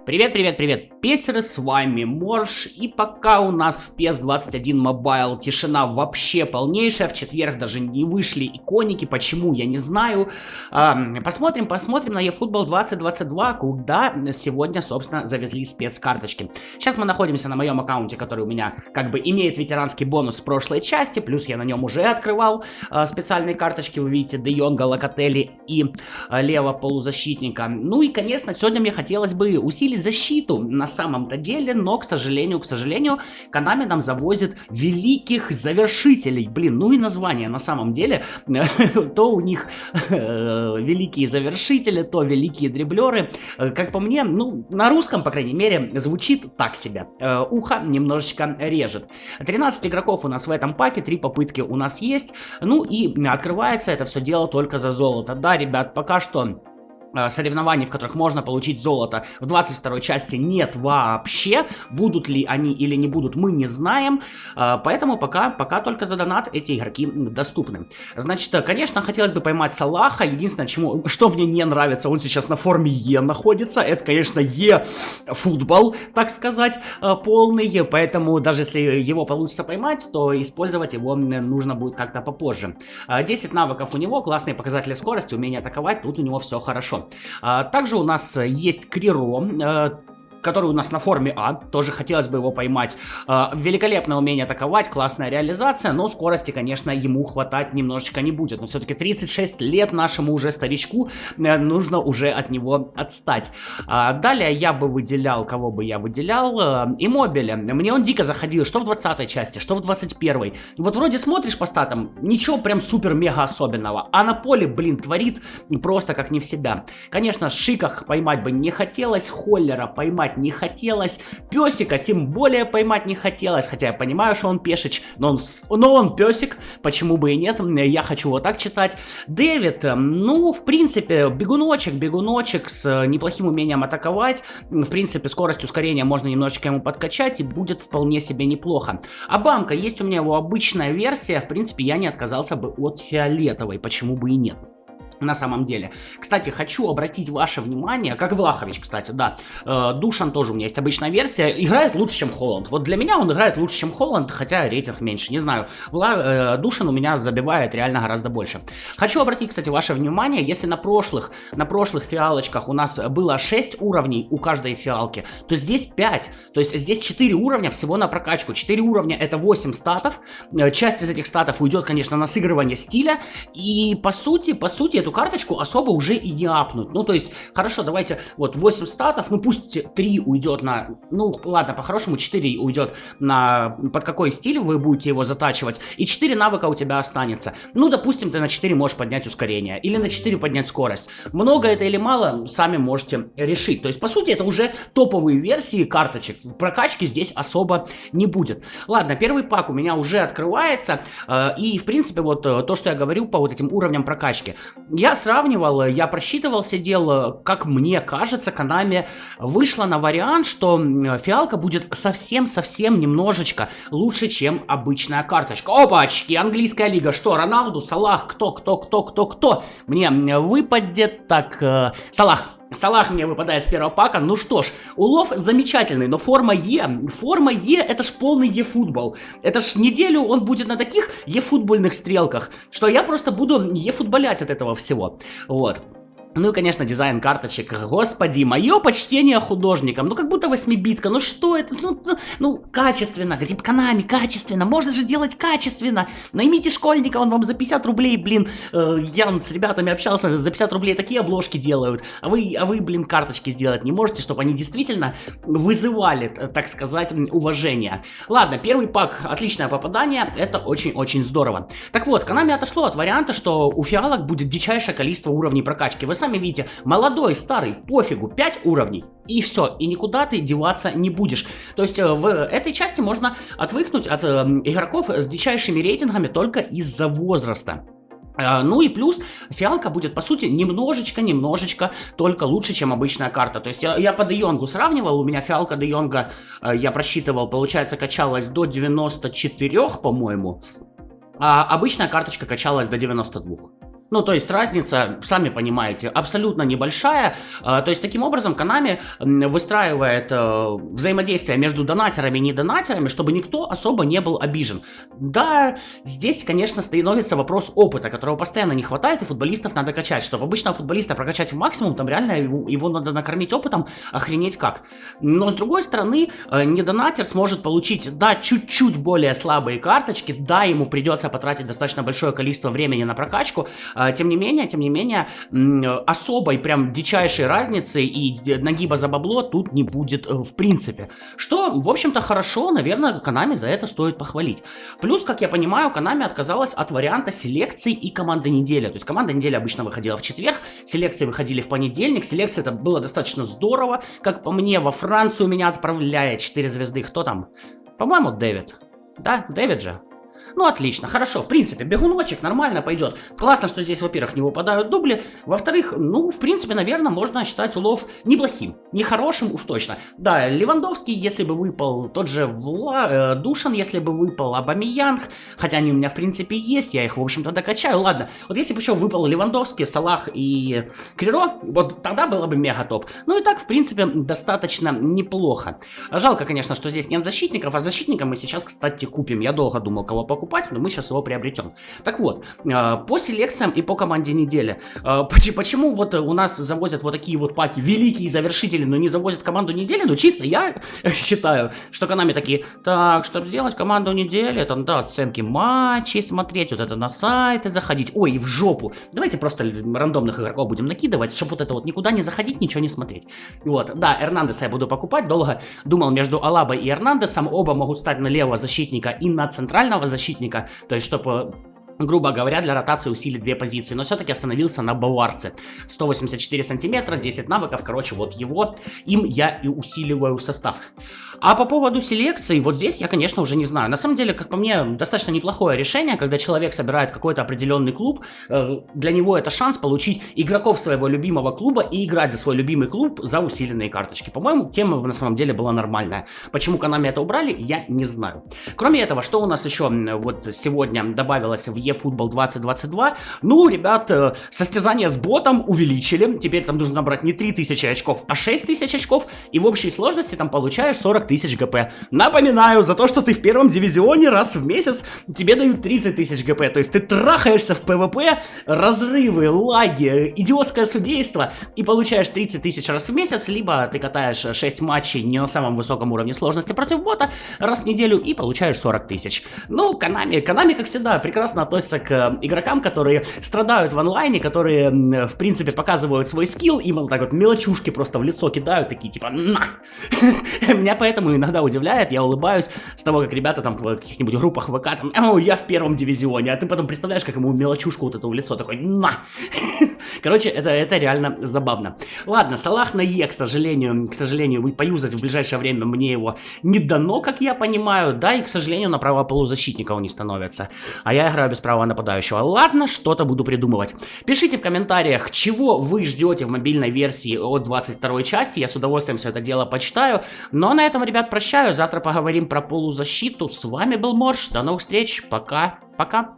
Привет, привет, привет, песеры, с вами Морж, и пока у нас в PES 21 Mobile тишина вообще полнейшая, в четверг даже не вышли иконики, почему, я не знаю. Посмотрим на eFootball 2022, куда сегодня, собственно, завезли спецкарточки. Сейчас мы находимся на моем аккаунте, который у меня как бы имеет ветеранский бонус с прошлой части, плюс я на нем уже открывал специальные карточки, вы видите, Де Йонга, Локотели и левого полузащитника. Ну и, конечно, сегодня мне хотелось бы усилить защиту на самом-то деле, но, к сожалению, Konami нам завозит великих завершителей. Блин, ну и название на самом деле, то у них великие завершители, то великие дриблеры. Как по мне, ну, на русском, по крайней мере, звучит так себе. Ухо немножечко режет. 13 игроков у нас в этом паке, 3 попытки у нас есть. Ну и открывается это все дело только за золото. Да, ребят, пока что соревнований, в которых можно получить золото, в 22 части нет вообще. Будут ли они или не будут, мы не знаем. Поэтому пока только за донат эти игроки доступны. Значит, конечно, хотелось бы поймать Салаха. Единственное, что мне не нравится, он сейчас на форме Е находится. Это, конечно, Е-футбол, так сказать, полный. Поэтому даже если его получится поймать, то использовать его нужно будет как-то попозже. 10 навыков у него, классные показатели скорости, умение атаковать, тут у него все хорошо. Также у нас есть Криро, который у нас на форме А, тоже хотелось бы его поймать. Великолепное умение атаковать, классная реализация, но скорости, конечно, ему хватать немножечко не будет. Но все-таки 36 лет нашему уже старичку, нужно уже от него отстать. Далее я бы выделял, кого бы я выделял? Иммобиля. Мне он дико заходил, что в 20 части, что в 21. Вот вроде смотришь по статам, ничего прям супер-мега особенного, а на поле, блин, творит просто как не в себя. Конечно, Шиках поймать бы не хотелось, Холлера поймать не хотелось, Песика тем более поймать не хотелось, хотя я понимаю, что он пешич, но он песик, почему бы и нет, я хочу вот так читать. Дэвид, ну, в принципе, бегуночек с неплохим умением атаковать, в принципе, скорость ускорения можно немножечко ему подкачать, и будет вполне себе неплохо. Обамка, есть у меня его обычная версия, в принципе, я не отказался бы от фиолетовой, почему бы и нет. На самом деле. Кстати, хочу обратить ваше внимание, как Влахович, кстати, да, Душан тоже у меня есть обычная версия, играет лучше, чем Холланд. Вот для меня он играет лучше, чем Холланд, хотя рейтинг меньше, не знаю. Душан у меня забивает реально гораздо больше. Хочу обратить, кстати, ваше внимание, если на прошлых фиалочках у нас было 6 уровней у каждой фиалки, то здесь 5. То есть здесь 4 уровня всего на прокачку. 4 уровня это 8 статов. Часть из этих статов уйдет, конечно, на сыгрывание стиля. И по сути, эту карточку особо уже и не апнуть. Ну, то есть, хорошо, давайте, вот, 8 статов, ну, пусть 3 уйдет на, ну, ладно, по-хорошему 4 уйдет на, под какой стиль вы будете его затачивать, и 4 навыка у тебя останется. Ну, допустим, ты на 4 можешь поднять ускорение, или на 4 поднять скорость. Много это или мало, сами можете решить. То есть, по сути, это уже топовые версии карточек. Прокачки здесь особо не будет. Ладно, первый пак у меня уже открывается, и, в принципе, вот, то, что я говорю по вот этим уровням прокачки. Я сравнивал, я просчитывал, сидел, как мне кажется, Konami вышла на вариант, что фиалка будет совсем немножечко лучше, чем обычная карточка. Опачки, английская лига, что, Роналду, Салах, кто? Мне выпадет, так, Салах мне выпадает с первого пака. Ну что ж, улов замечательный, но форма Е это ж полный Е-футбол. Это ж неделю он будет на таких Е-футбольных стрелках, что я просто буду Е-футболять от этого всего. Вот. Ну и, конечно, дизайн карточек. Господи, мое почтение художникам. Ну, как будто 8-битка. Ну, что это? Ну, качественно. Говорит, Konami, качественно. Можно же делать качественно. Наймите школьника, он вам за 50 рублей, блин. Я с ребятами общался, за 50 рублей такие обложки делают. А вы, блин, карточки сделать не можете, чтобы они действительно вызывали, так сказать, уважение. Ладно, первый пак, отличное попадание. Это очень-очень здорово. Так вот, Konami отошло от варианта, что у фиалок будет дичайшее количество уровней прокачки. Вы сами видите, молодой, старый, пофигу, 5 уровней, и все, и никуда ты деваться не будешь. То есть в этой части можно отвыкнуть от игроков с дичайшими рейтингами только из-за возраста. Ну и плюс фиалка будет, по сути, немножечко только лучше, чем обычная карта. То есть я по Де Йонгу сравнивал, у меня фиалка Де Йонга, я просчитывал, получается, качалась до 94, по-моему, а обычная карточка качалась до 92. Ну, то есть разница, сами понимаете, абсолютно небольшая. То есть таким образом Konami выстраивает взаимодействие между донатерами и недонатерами, чтобы никто особо не был обижен. Да, здесь, конечно, становится вопрос опыта, которого постоянно не хватает, и футболистов надо качать. Чтобы обычного футболиста прокачать в максимум, там реально его надо накормить опытом, охренеть как. Но с другой стороны, недонатер сможет получить, да, чуть-чуть более слабые карточки, да, ему придется потратить достаточно большое количество времени на прокачку. Тем не менее, особой прям дичайшей разницы и нагиба за бабло тут не будет в принципе. Что, в общем-то, хорошо, наверное, Konami за это стоит похвалить. Плюс, как я понимаю, Konami отказалась от варианта селекции и команды недели. То есть команда недели обычно выходила в четверг, селекции выходили в понедельник. Селекция это было достаточно здорово. Как по мне, во Францию меня отправляет 4 звезды. Кто там? По-моему, Дэвид. Да, Дэвид же. Ну, отлично, хорошо, в принципе, бегуночек нормально пойдет. Классно, что здесь, во-первых, не выпадают дубли. Во-вторых, ну, в принципе, наверное, можно считать улов неплохим. Не хорошим уж точно. Да, Левандовский, если бы выпал, тот же Душан, если бы выпал, Абамеянг. Хотя они у меня, в принципе, есть, я их, в общем-то, докачаю. Ладно, вот если бы еще выпал Левандовский, Салах и Криро, вот тогда было бы мега топ. Ну и так, в принципе, достаточно неплохо. Жалко, конечно, что здесь нет защитников, а защитника мы сейчас, кстати, купим. Я долго думал, кого покупать, но мы сейчас его приобретем. Так вот, по селекциям и по команде недели. Почему вот у нас завозят вот такие вот паки, великие завершители, но не завозят команду недели? Ну, чисто я считаю, что Konami такие, так, чтобы сделать команду недели, там, да, оценки матчей смотреть, вот это на сайты заходить, ой, и в жопу. Давайте просто рандомных игроков будем накидывать, чтобы вот это вот никуда не заходить, ничего не смотреть. Вот, да, Эрнандеса я буду покупать, долго думал между Алабой и Эрнандесом, оба могут стать на левого защитника и на центрального защитника, то есть чтобы, грубо говоря, для ротации усилить две позиции, но все-таки остановился на баварце. 184 сантиметра, 10 навыков, короче, вот его, им я и усиливаю состав. А по поводу селекции, вот здесь я, конечно, уже не знаю. На самом деле, как по мне, достаточно неплохое решение, когда человек собирает какой-то определенный клуб, для него это шанс получить игроков своего любимого клуба и играть за свой любимый клуб за усиленные карточки. По-моему, тема на самом деле была нормальная. Почему Konami это убрали, я не знаю. Кроме этого, что у нас еще вот сегодня добавилось в eFootball 2022? Ну, ребят, состязание с ботом увеличили. Теперь там нужно набрать не 3000 очков, а 6000 очков. И в общей сложности там получаешь 40 тысяч ГП. Напоминаю, за то, что ты в первом дивизионе раз в месяц тебе дают 30 тысяч ГП. То есть ты трахаешься в ПВП, разрывы, лаги, идиотское судейство и получаешь 30 тысяч раз в месяц, либо ты катаешь 6 матчей не на самом высоком уровне сложности против бота раз в неделю и получаешь 40 тысяч. Ну, Konami, как всегда, прекрасно относится к игрокам, которые страдают в онлайне, которые, в принципе, показывают свой скилл, им вот так вот мелочушки просто в лицо кидают, такие типа «на». Меня поэтому иногда удивляет, я улыбаюсь с того, как ребята там в каких-нибудь группах ВК там я в первом дивизионе, а ты потом представляешь, как ему мелочушку вот эту в лицо, такой «на». Короче, это реально забавно. Ладно, Салах на Е, к сожалению, поюзать в ближайшее время мне его не дано, как я понимаю, да, и, к сожалению, на право полузащитника он не становится. А я играю без права нападающего. Ладно, что-то буду придумывать. Пишите в комментариях, чего вы ждете в мобильной версии от 22 части, я с удовольствием все это дело почитаю. Но на этом, ребят, прощаю, завтра поговорим про полузащиту. С вами был Морж, до новых встреч, пока-пока.